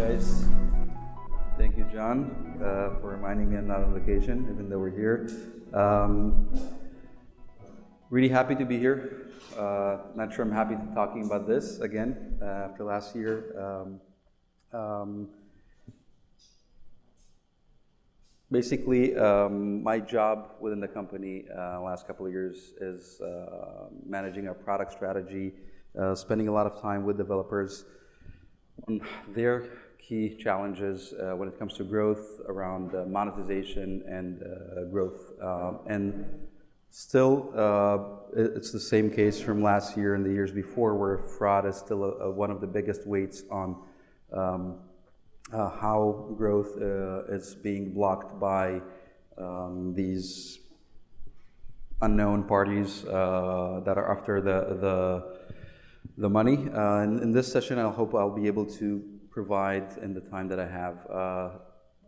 guys. Thank you, John, for reminding me I'm not on vacation, even though we're here. Really happy to be here. Not sure I'm happy to talking about this again after last year. Basically, my job within the company last couple of years is managing our product strategy, spending a lot of time with developers on their key challenges when it comes to growth around monetization and growth. And still, it's the same case from last year and the years before, where fraud is still one of the biggest weights on how growth is being blocked by these unknown parties that are after the money. In this session, I hope I'll be able to provide, in the time that I have,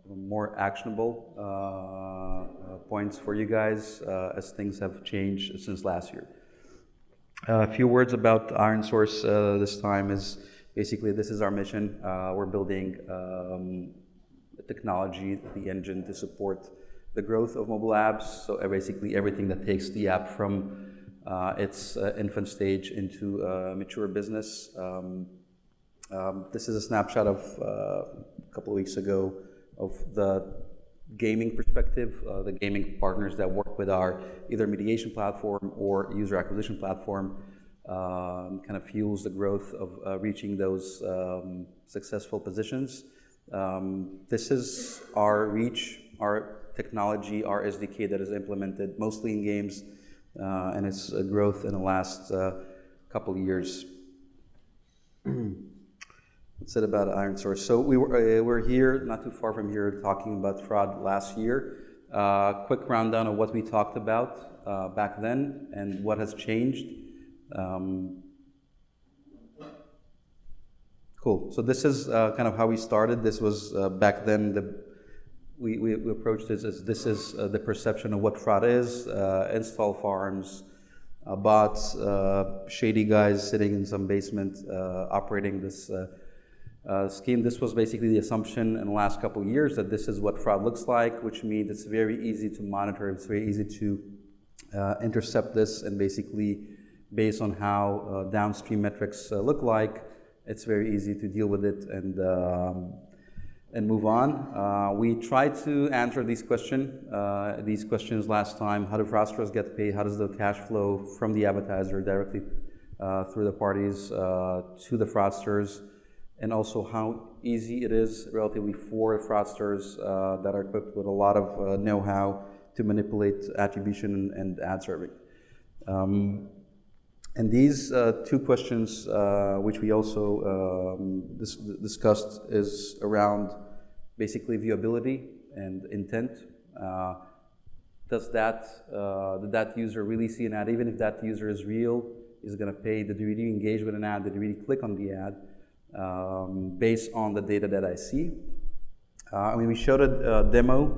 more actionable points for you guys as things have changed since last year. A few words about Ironsource this time is basically this is our mission. We're building technology, the engine to support the growth of mobile apps. So basically everything that takes the app from its infant stage into mature business. This is a snapshot of a couple of weeks ago of the gaming perspective, the gaming partners that work with our either mediation platform or user acquisition platform. Kind of fuels the growth of reaching those successful positions. This is our reach, our technology, our SDK that is implemented mostly in games, and its growth in the last couple of years. What's it about Ironsource? So we're here, not too far from here, talking about fraud last year. Quick rundown of what we talked about back then and what has changed. Cool. So this is kind of how we started. This was back then. We approached this as the perception of what fraud is. Install farms, bots, shady guys sitting in some basement operating this scheme. This was basically the assumption in the last couple of years that this is what fraud looks like, which means it's very easy to monitor. It's very easy to intercept this, and basically, based on how downstream metrics look like, it's very easy to deal with it and move on. We tried to answer these questions last time. How do fraudsters get paid? How does the cash flow from the advertiser directly through the parties to the fraudsters? And also how easy it is relatively for fraudsters that are equipped with a lot of know-how to manipulate attribution and ad serving. And these two questions, which we also discussed, is around basically viewability and intent. Does that user really see an ad? Even if that user is real, is going to pay? Did they really engage with an ad? Did they really click on the ad? Based on the data that I see. I mean, we showed a demo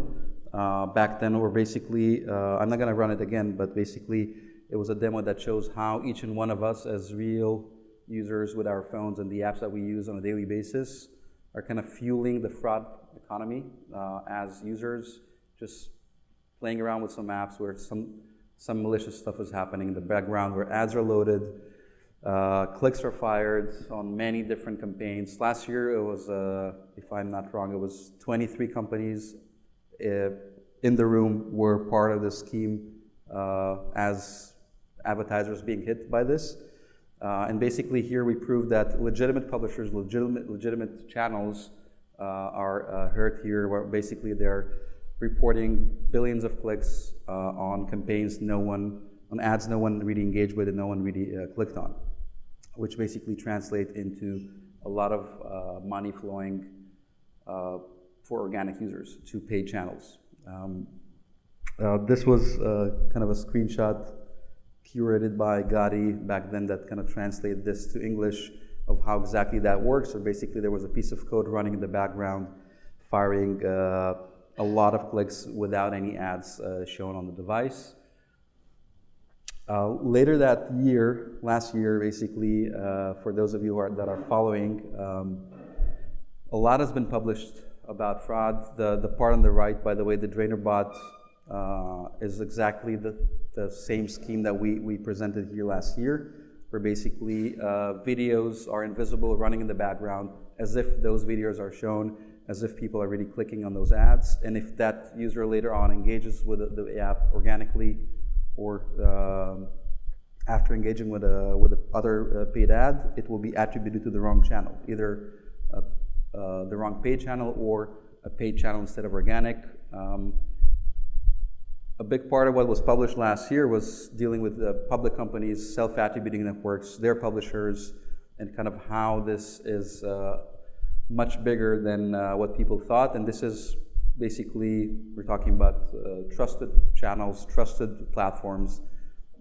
back then, where basically, I'm not going to run it again, but basically, it was a demo that shows how each and one of us as real users with our phones and the apps that we use on a daily basis are kind of fueling the fraud economy as users, just playing around with some apps where some malicious stuff is happening in the background, where ads are loaded, clicks are fired on many different campaigns. Last year, it was, if I'm not wrong, it was 23 companies in the room were part of the scheme as advertisers being hit by this. And basically here we proved that legitimate publishers, legitimate channels are hurt here, where basically they're reporting billions of clicks on campaigns on ads no one really engaged with and no one really clicked on, which basically translate into a lot of money flowing for organic users to paid channels. This was kind of a screenshot curated by Gotti back then that kind of translated this to English of how exactly that works. So basically there was a piece of code running in the background firing a lot of clicks without any ads shown on the device. Later that year, last year basically, for those of you that are following, A lot has been published about fraud. The part on the right, by the way, the drainer bot is exactly the same scheme that we presented here last year, where basically videos are invisible running in the background as if those videos are shown, as if people are really clicking on those ads. And if that user later on engages with the app organically or after engaging with a other paid ad, it will be attributed to the wrong channel, either the wrong paid channel or a paid channel instead of organic. A big part of what was published last year was dealing with the public companies, self-attributing networks, their publishers, and kind of how this is much bigger than what people thought. And this is basically, we're talking about trusted channels, trusted platforms.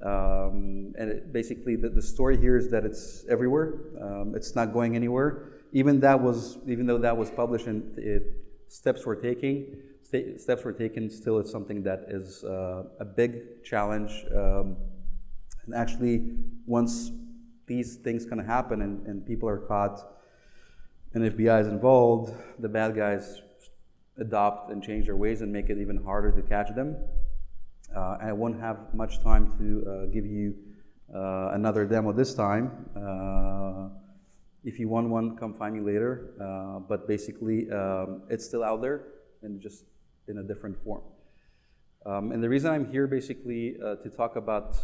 And basically, the story here is that it's everywhere. It's not going anywhere. Even though that was published and steps were taken, still it's something that is a big challenge. And actually, once these things kind of happen and people are caught and FBI is involved, the bad guys adopt and change their ways and make it even harder to catch them. I won't have much time to give you another demo this time. If you want one, come find me later. But basically, it's still out there and just in a different form. And the reason I'm here basically to talk about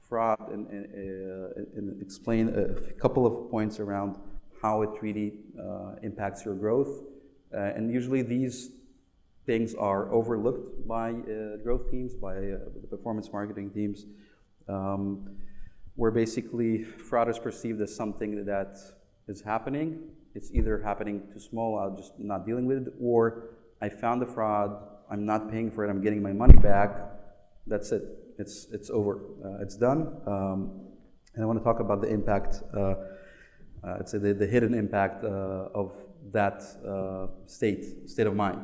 fraud and explain a couple of points around how it really impacts your growth. And usually these things are overlooked by growth teams, by the performance marketing teams, where basically fraud is perceived as something that is happening. It's either happening too small, I'm just not dealing with it, or I found the fraud, I'm not paying for it, I'm getting my money back, that's it, it's over, it's done. And I want to talk about the impact, I'd say the hidden impact of that state of mind.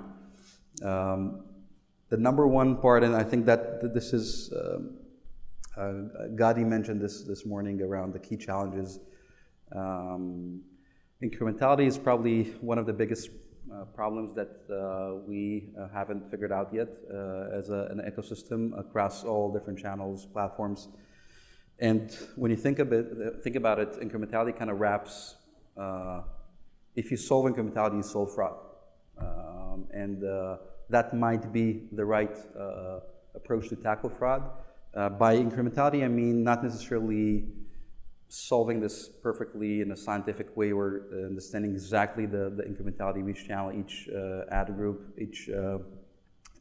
The number one part, and I think that this is, Gadi mentioned this morning around the key challenges. Incrementality is probably one of the biggest problems that we haven't figured out yet as an ecosystem across all different channels, platforms. And when you think about it, incrementality kind of wraps, if you solve incrementality, you solve fraud. And that might be the right approach to tackle fraud. By incrementality, I mean not necessarily solving this perfectly in a scientific way or understanding exactly the incrementality of each channel, each ad group, each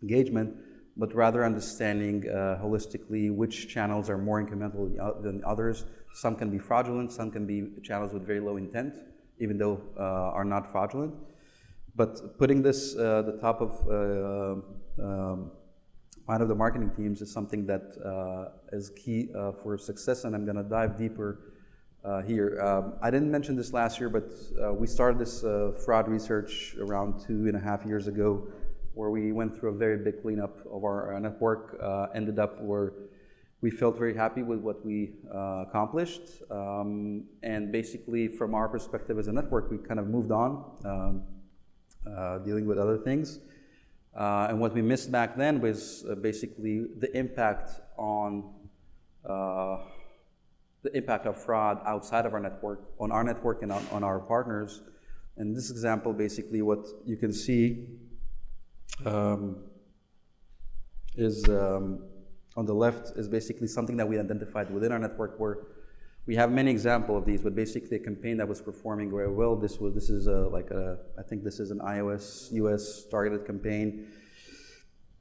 engagement, but rather understanding holistically which channels are more incremental than others. Some can be fraudulent, some can be channels with very low intent, even though are not fraudulent. But putting this the top of mind of the marketing teams is something that is key for success, and I'm going to dive deeper here. I didn't mention this last year, but we started this fraud research around 2.5 years ago, where we went through a very big cleanup of our network, ended up where we felt very happy with what we accomplished. And basically, from our perspective as a network, we kind of moved on, dealing with other things. And what we missed back then was basically the impact on the impact of fraud outside of our network, on our network and on our partners. In this example, basically what you can see is on the left is basically something that we identified within our network, where we have many examples of these, but basically a campaign that was performing very well. This is I think this is an iOS US targeted campaign,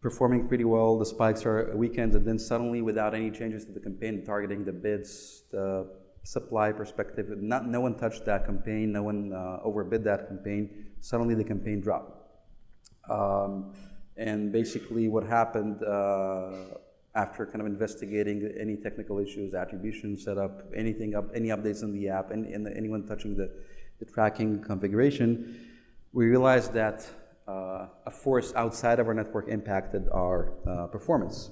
performing pretty well. The spikes are weekends, and then suddenly, without any changes to the campaign, targeting the bids, the supply perspective, no one touched that campaign, no one overbid that campaign. Suddenly, the campaign dropped. And basically, what happened after kind of investigating any technical issues, attribution setup, anything up, any updates in the app, and anyone touching the tracking configuration, we realized that a force outside of our network impacted our performance.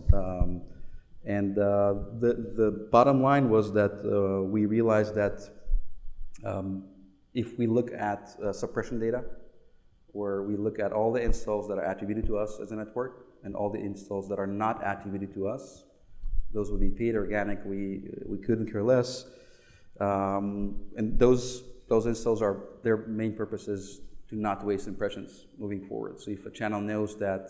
And the bottom line was that we realized that if we look at suppression data, where we look at all the installs that are attributed to us as a network and all the installs that are not attributed to us. Those would be paid, organic, we couldn't care less. And those installs are, their main purpose is to not waste impressions moving forward. So if a channel knows that,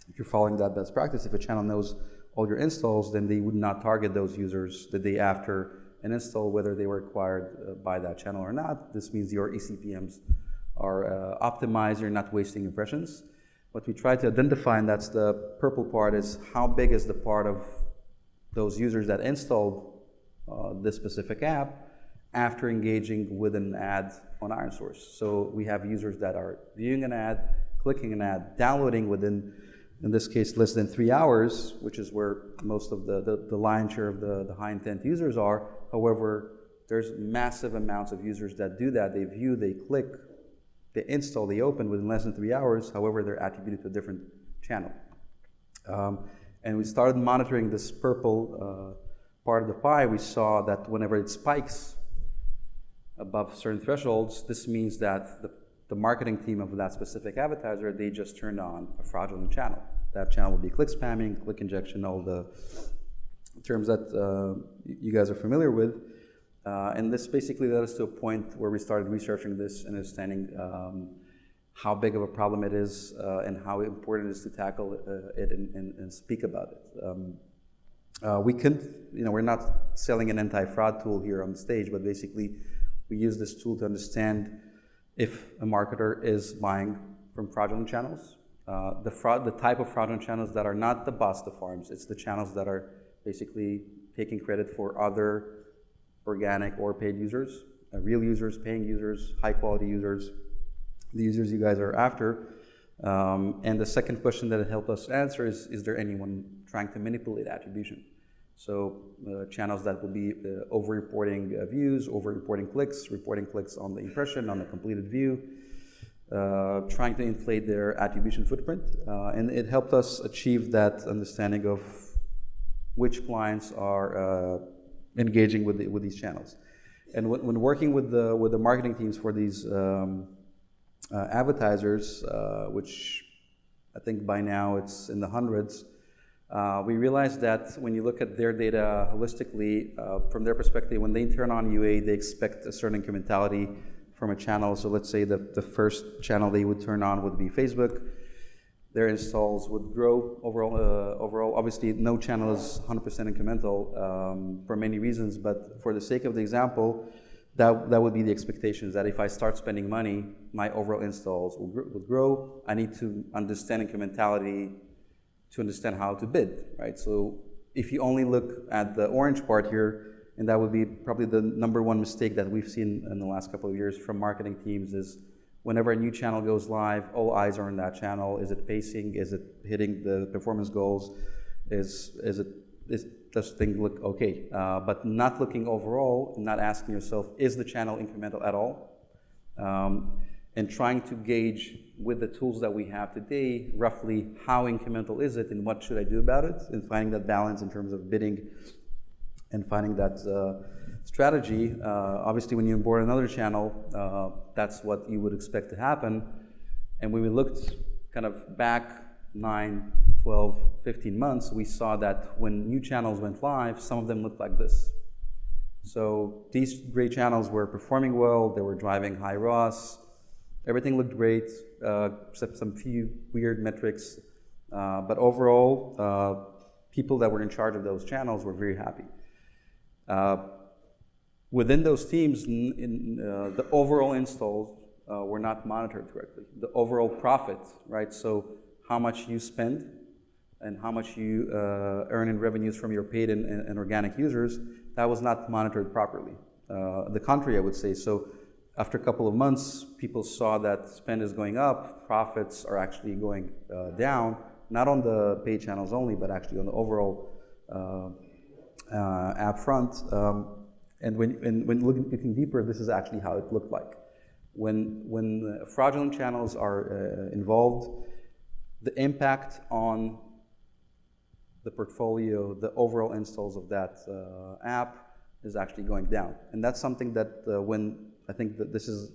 if you're following that best practice, if a channel knows all your installs, then they would not target those users the day after an install, whether they were acquired by that channel or not. This means your eCPMs are optimized, you're not wasting impressions. What we try to identify, and that's the purple part, is how big is the part of those users that installed this specific app after engaging with an ad on Ironsource. So we have users that are viewing an ad, clicking an ad, downloading within, in this case, less than 3 hours, which is where most of the lion's share of the high intent users are. However, there's massive amounts of users that do that. They view, they click, they install, they open within less than 3 hours. However, they're attributed to a different channel. And we started monitoring this purple part of the pie. We saw that whenever it spikes above certain thresholds, this means that the marketing team of that specific advertiser, they just turned on a fraudulent channel. That channel would be click spamming, click injection, all the terms that you guys are familiar with. And this basically led us to a point where we started researching this and understanding how big of a problem it is and how important it is to tackle it and speak about it. We couldn't, we're not selling an anti-fraud tool here on the stage, but basically we use this tool to understand if a marketer is buying from fraudulent channels. The type of fraudulent channels that are not the bust, the farms, it's the channels that are basically taking credit for other organic or paid users, real users, paying users, high quality users, the users you guys are after. And the second question that it helped us answer is there anyone trying to manipulate attribution? So channels that will be over-reporting views, over-reporting clicks, reporting clicks on the impression, on the completed view, trying to inflate their attribution footprint. And it helped us achieve that understanding of which clients are engaging with these channels. And when working with the marketing teams for these advertisers, which I think by now it's in the hundreds, we realized that when you look at their data holistically, from their perspective, when they turn on UA, they expect a certain incrementality from a channel. So let's say that the first channel they would turn on would be Facebook. Their installs would grow overall. Obviously, no channel is 100% incremental for many reasons, but for the sake of the example, that would be the expectations, that if I start spending money, my overall installs will grow. I need to understand incrementality to understand how to bid, right? So if you only look at the orange part here, and that would be probably the #1 mistake that we've seen in the last couple of years from marketing teams, is whenever a new channel goes live, all eyes are on that channel. Is it pacing? Is it hitting the performance goals? Does things look okay? But not looking overall, not asking yourself, is the channel incremental at all? And trying to gauge with the tools that we have today, roughly how incremental is it and what should I do about it, and finding that balance in terms of bidding and finding that strategy. Obviously, when you onboard another channel, that's what you would expect to happen. And when we looked kind of back 9, 12, 15 months, we saw that when new channels went live, some of them looked like this. So these gray channels were performing well, they were driving high ROAS, everything looked great, except some few weird metrics. But overall, people that were in charge of those channels were very happy. Within those teams, the overall installs were not monitored correctly. The overall profit, right? So how much you spend and how much you earn in revenues from your paid and organic users, that was not monitored properly. The contrary, I would say. So after a couple of months, people saw that spend is going up, profits are actually going down, not on the paid channels only, but actually on the overall app front. And when looking deeper, this is actually how it looked like. When fraudulent channels are involved, the impact on the portfolio, the overall installs of that app is actually going down. And that's something that when I think that this is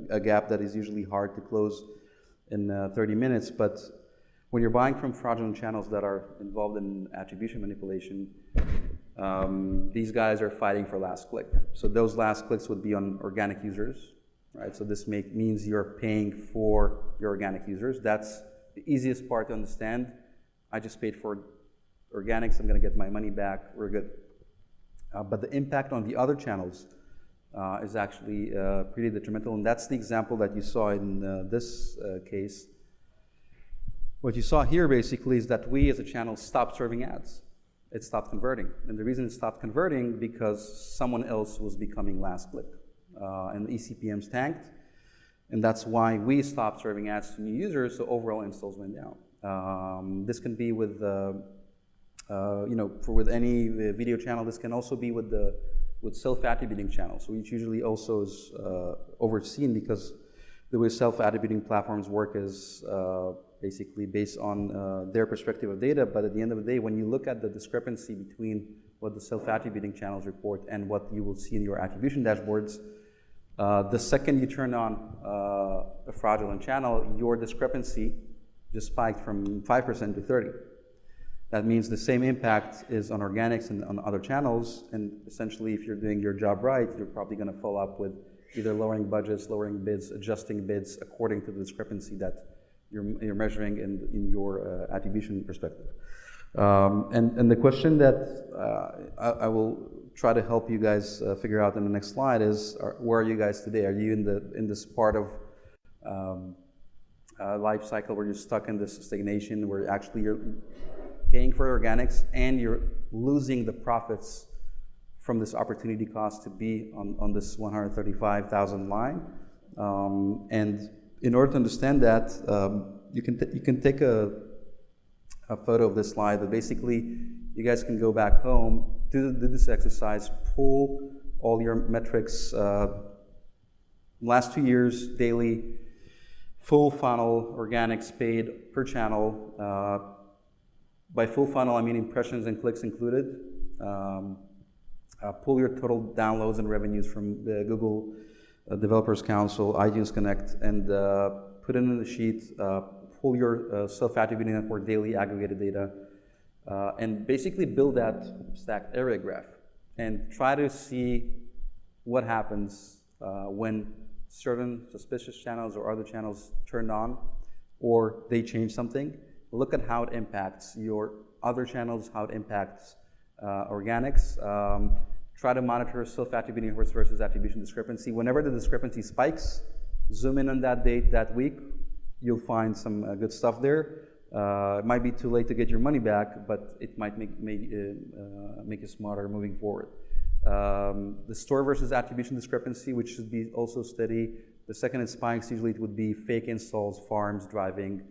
a gap that is usually hard to close in 30 minutes. But when you're buying from fraudulent channels that are involved in attribution manipulation, these guys are fighting for last click. So those last clicks would be on organic users, right? So this means you're paying for your organic users. That's the easiest part to understand. I just paid for organics, I'm going to get my money back, we're good. But the impact on the other channels is actually pretty detrimental, and that's the example that you saw in this case. What you saw here basically is that we as a channel stopped serving ads. It stopped converting. And the reason it stopped converting because someone else was becoming last click. And the eCPMs tanked. And that's why we stopped serving ads to new users, so overall installs went down. This can be with, with any video channel. This can also be with self-attributing channels, which usually also is overseen because the way self-attributing platforms work is basically based on their perspective of data, but at the end of the day, when you look at the discrepancy between what the self-attributing channels report and what you will see in your attribution dashboards, the second you turn on a fraudulent channel, your discrepancy just spiked from 5% to 30%. That means the same impact is on organics and on other channels, and essentially if you're doing your job right, you're probably going to follow up with either lowering budgets, lowering bids, adjusting bids according to the discrepancy that you're measuring in your attribution perspective. And the question that I will try to help you guys figure out in the next slide is, where are you guys today? Are you in this part of life cycle where you're stuck in this stagnation, where actually you're paying for organics and you're losing the profits from this opportunity cost to be on this 135,000 line? And in order to understand that, you can take a photo of this slide, but basically you guys can go back home, do this exercise, pull all your metrics, last 2 years, daily, full funnel, organics paid per channel. By full funnel, I mean impressions and clicks included. Pull your total downloads and revenues from the Google Developers Council, iTunes Connect, and put it in the sheet. Pull your self-attributing network daily aggregated data, and basically build that stacked area graph and try to see what happens when certain suspicious channels or other channels turn on or they change something. Look at how it impacts your other channels, how it impacts organics. Try to monitor self-attributing networks versus attribution discrepancy. Whenever the discrepancy spikes, zoom in on that date, that week, you'll find some good stuff there. It might be too late to get your money back, but it might make you smarter moving forward. The store versus attribution discrepancy, which should be also steady. The second it spikes, usually it would be fake installs, farms driving,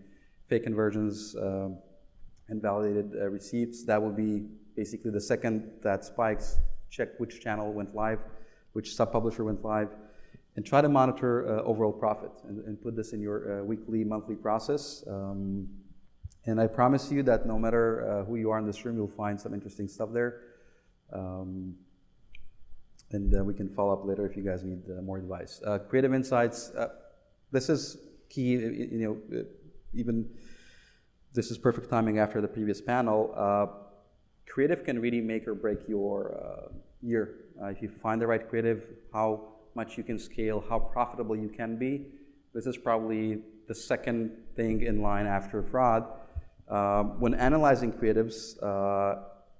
fake conversions, and validated receipts. That would be basically the second that spikes, check which channel went live, which sub-publisher went live, and try to monitor overall profit and put this in your weekly, monthly process. And I promise you that no matter who you are in this room, you'll find some interesting stuff there. And we can follow up later if you guys need more advice. Creative insights, this is key, even this is perfect timing after the previous panel. Creative can really make or break your year. If you find the right creative, how much you can scale, how profitable you can be. This is probably the second thing in line after fraud. When analyzing creatives,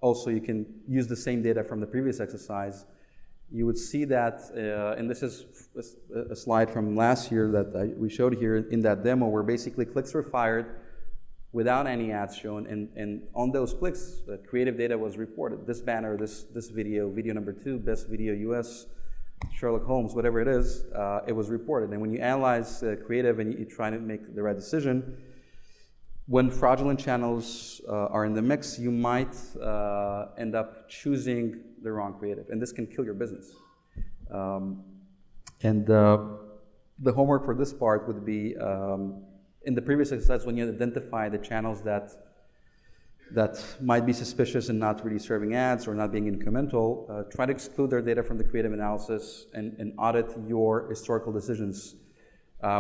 also you can use the same data from the previous exercise. You would see that, and this is a slide from last year that we showed here in that demo, where basically clicks were fired without any ads shown, and on those clicks, the creative data was reported. This banner, this video number 2, best video US, Sherlock Holmes, whatever it is, it was reported. And when you analyze creative and you try to make the right decision, when fraudulent channels are in the mix, you might end up choosing the wrong creative, and this can kill your business. The homework for this part would be, in the previous exercise, when you identify the channels that that might be suspicious and not really serving ads or not being incremental, try to exclude their data from the creative analysis and audit your historical decisions.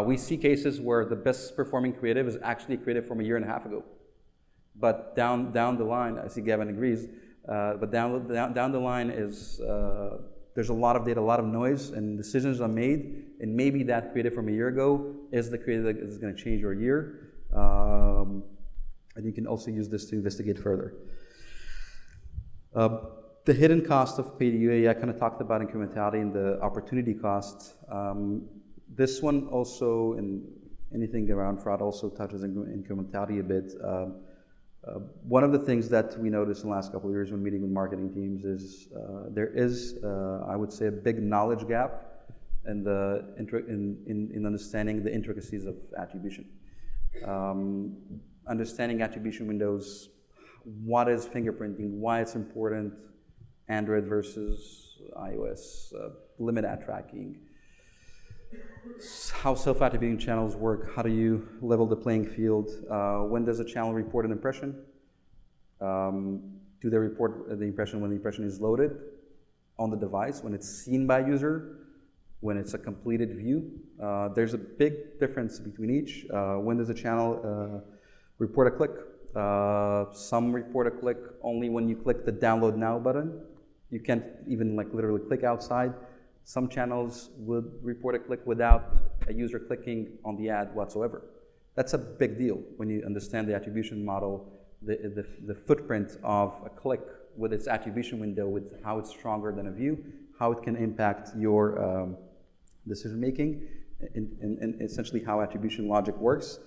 We see cases where the best performing creative is actually creative from a year and a half ago. But down the line, I see Gavin agrees, but down the line is, there's a lot of data, a lot of noise, and decisions are made, and maybe that creative from a year ago is the creative that is going to change your year. And you can also use this to investigate further. The hidden cost of paid UA, I kind of talked about incrementality and the opportunity cost. This one also, and anything around fraud also touches incrementality a bit. One of the things that we noticed in the last couple of years when meeting with marketing teams is there is, I would say, a big knowledge gap in understanding the intricacies of attribution. Understanding attribution windows, what is fingerprinting, why it's important, Android versus iOS, limit ad tracking, how self-attributing channels work, how do you level the playing field, when does a channel report an impression, do they report the impression when the impression is loaded on the device, when it's seen by a user, when it's a completed view. There's a big difference between each. When does a channel report a click? Some report a click only when you click the download now button. You can't even like literally click outside. Some channels would report a click without a user clicking on the ad whatsoever. That's a big deal when you understand the attribution model, the footprint of a click with its attribution window, with how it's stronger than a view, how it can impact your decision making, and essentially how attribution logic works.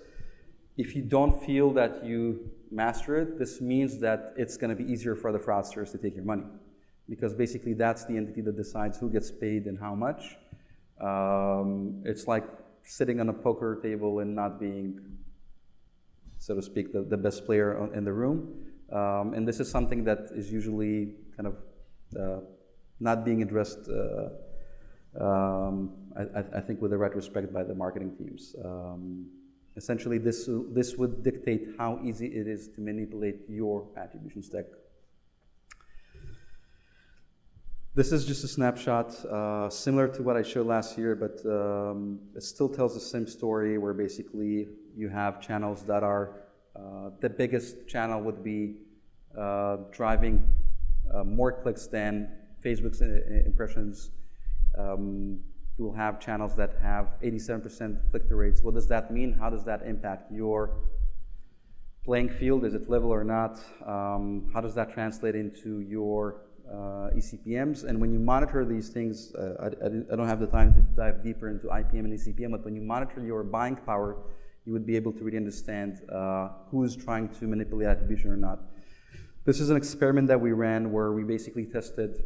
If you don't feel that you master it, this means that it's going to be easier for the fraudsters to take your money, because basically that's the entity that decides who gets paid and how much. It's like sitting on a poker table and not being, so to speak, the best player in the room. And this is something that is usually kind of not being addressed, I think, with the right respect by the marketing teams. Essentially, this would dictate how easy it is to manipulate your attribution stack. This is just a snapshot, similar to what I showed last year, but it still tells the same story, where basically you have channels that are, the biggest channel would be driving more clicks than Facebook's impressions. You'll have channels that have 87% click-through rates. What does that mean? How does that impact your playing field? Is it level or not? How does that translate into your eCPMs? And when you monitor these things, I don't have the time to dive deeper into IPM and eCPM, but when you monitor your buying power, you would be able to really understand who's trying to manipulate attribution or not. This is an experiment that we ran where we basically tested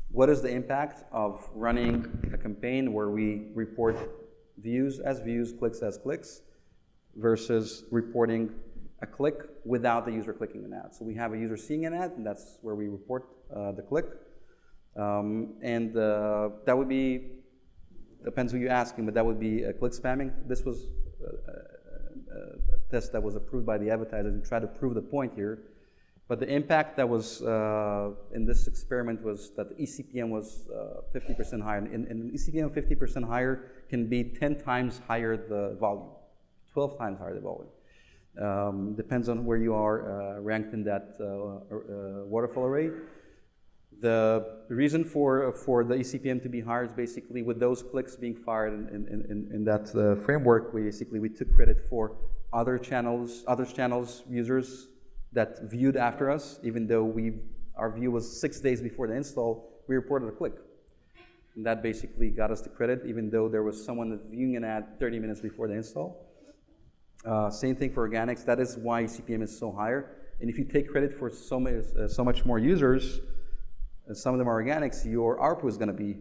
what is the impact of running a campaign where we report views as views, clicks as clicks, versus reporting a click without the user clicking an ad. So we have a user seeing an ad, and that's where we report the click. That would be, depends who you're asking, but that would be click spamming. This was a test that was approved by the advertisers and tried to prove the point here. But the impact that was in this experiment was that the eCPM was 50% higher. And an eCPM 50% higher can be 10 times higher the volume, 12 times higher the volume. Depends on where you are ranked in that waterfall array. The reason for the eCPM to be higher is basically with those clicks being fired in that framework, we took credit for other channels users that viewed after us, even though our view was 6 days before the install, we reported a click. And that basically got us the credit, even though there was someone that's viewing an ad 30 minutes before the install. Same thing for organics. That is why CPM is so higher. And if you take credit for so much more users, and some of them are organics, your ARPU is going to be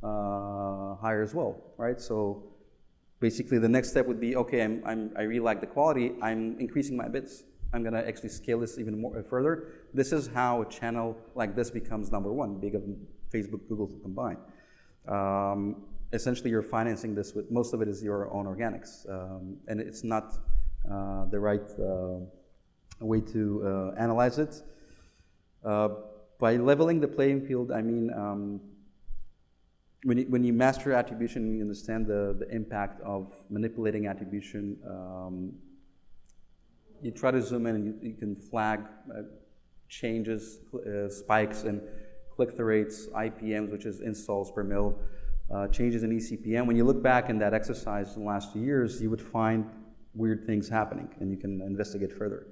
higher as well, right? So basically, the next step would be, okay, I really like the quality. I'm increasing my bids. I'm going to actually scale this even more further. This is how a channel like this becomes number one, big of Facebook, Google combined. Essentially, you're financing this with, most of it is your own organics, and it's not the right way to analyze it. By leveling the playing field, I mean when you master attribution, you understand the impact of manipulating attribution. You try to zoom in and you can flag changes, spikes in click-through rates, IPMs, which is installs per mil, changes in eCPM. When you look back in that exercise in the last 2 years, you would find weird things happening, and you can investigate further.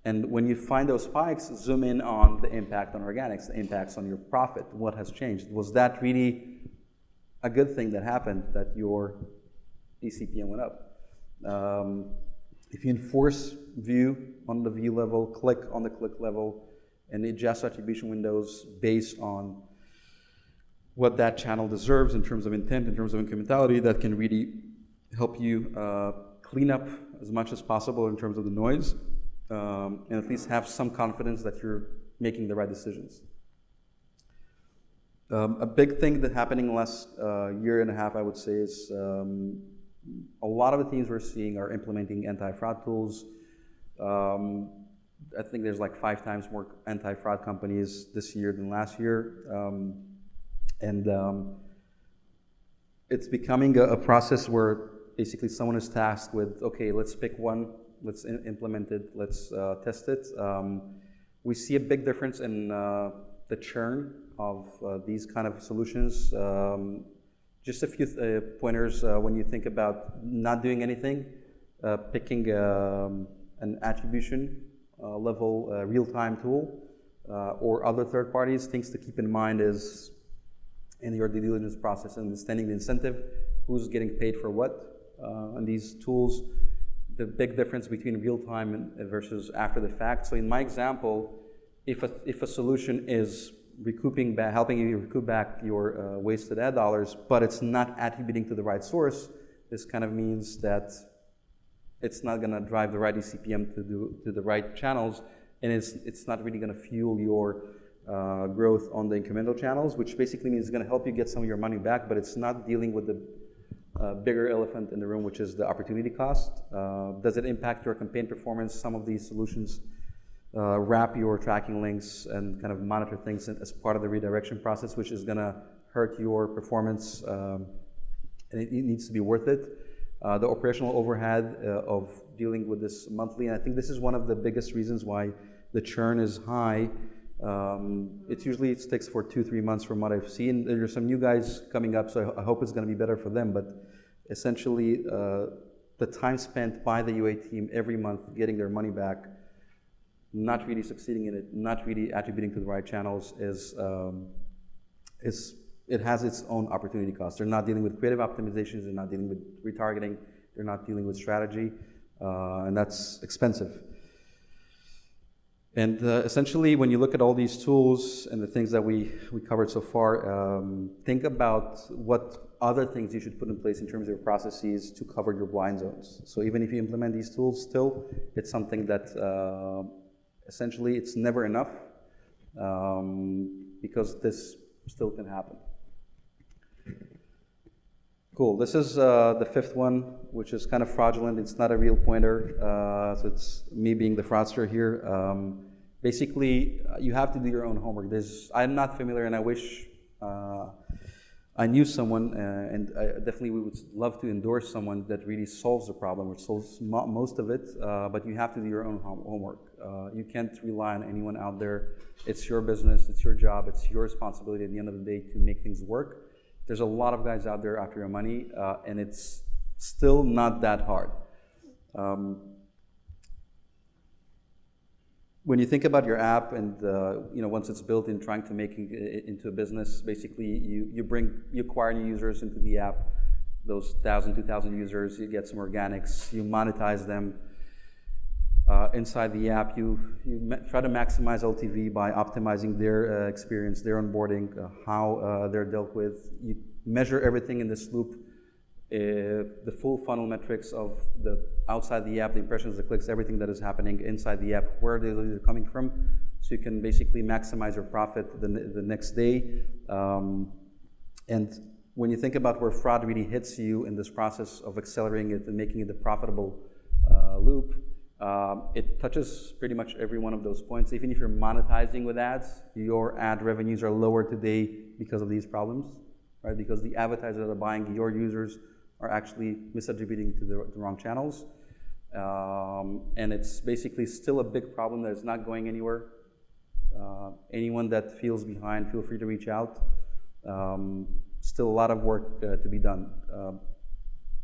And when you find those spikes, zoom in on the impact on organics, the impacts on your profit. What has changed? Was that really a good thing that happened, that your eCPM went up? If you enforce view on the view level, click on the click level, and adjust attribution windows based on what that channel deserves in terms of intent, in terms of incrementality, that can really help you clean up as much as possible in terms of the noise, and at least have some confidence that you're making the right decisions. A big thing that's happening in the last year and a half, I would say, is a lot of the teams we're seeing are implementing anti-fraud tools. I think there's like 5 times more anti-fraud companies this year than last year. It's becoming a process where basically someone is tasked with, okay, let's pick one, let's implement it, let's test it. We see a big difference in the churn of these kind of solutions. Just a few pointers when you think about not doing anything, picking an attribution level real-time tool or other third parties. Things to keep in mind is in your due diligence process, understanding the incentive, who's getting paid for what on these tools, the big difference between real-time versus after the fact. So in my example, if a solution is helping you recoup back your wasted ad dollars, but it's not attributing to the right source, this kind of means that it's not going to drive the right eCPM to the right channels, and it's not really going to fuel your growth on the incremental channels, which basically means it's going to help you get some of your money back, but it's not dealing with the bigger elephant in the room, which is the opportunity cost. Does it impact your campaign performance? Some of these solutions wrap your tracking links and kind of monitor things as part of the redirection process, which is going to hurt your performance, and it needs to be worth it. The operational overhead of dealing with this monthly, and I think this is one of the biggest reasons why the churn is high. It usually sticks for 2-3 months from what I've seen. There's some new guys coming up, so I hope it's going to be better for them, but essentially the time spent by the UA team every month getting their money back, not really succeeding in it, not really attributing to the right channels it has its own opportunity cost. They're not dealing with creative optimizations, they're not dealing with retargeting, they're not dealing with strategy, and that's expensive. And essentially, when you look at all these tools and the things that we covered so far, think about what other things you should put in place in terms of your processes to cover your blind zones. So even if you implement these tools, still, it's something that essentially it's never enough, because this still can happen. Cool, this is the 5th one, which is kind of fraudulent. It's not a real pointer, so it's me being the fraudster here. Basically, you have to do your own homework. I'm not familiar, and I wish I knew someone, and I definitely would love to endorse someone that really solves the problem, or solves most of it, but you have to do your own homework. You can't rely on anyone out there. It's your business, it's your job, it's your responsibility at the end of the day to make things work. There's a lot of guys out there after your money, and it's still not that hard. When you think about your app and once it's built and trying to make it into a business, basically you acquire new users into the app, those 1,000, 2,000 users, you get some organics, you monetize them. Inside the app, you try to maximize LTV by optimizing their experience, their onboarding, how they're dealt with. You measure everything in this loop, the full funnel metrics of the outside the app, the impressions, the clicks, everything that is happening inside the app, where they're coming from, so you can basically maximize your profit the next day. And when you think about where fraud really hits you in this process of accelerating it and making it a profitable loop, It touches pretty much every one of those points. Even if you're monetizing with ads, your ad revenues are lower today because of these problems, right? Because the advertisers that are buying your users are actually misattributing to the wrong channels. And it's basically still a big problem that is not going anywhere. Anyone that feels behind, feel free to reach out. Still a lot of work to be done.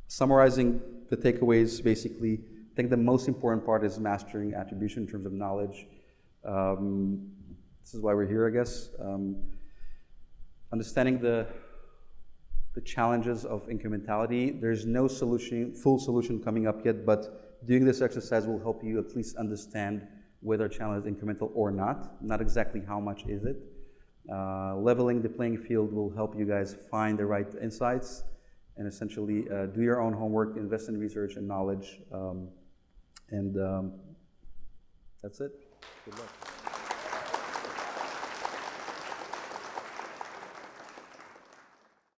Summarizing the takeaways, basically, I think the most important part is mastering attribution in terms of knowledge. This is why we're here, I guess. Understanding the challenges of incrementality. There's no full solution coming up yet, but doing this exercise will help you at least understand whether a channel is incremental or not exactly how much is it. Leveling the playing field will help you guys find the right insights and essentially do your own homework, invest in research and knowledge, and that's it. Good luck.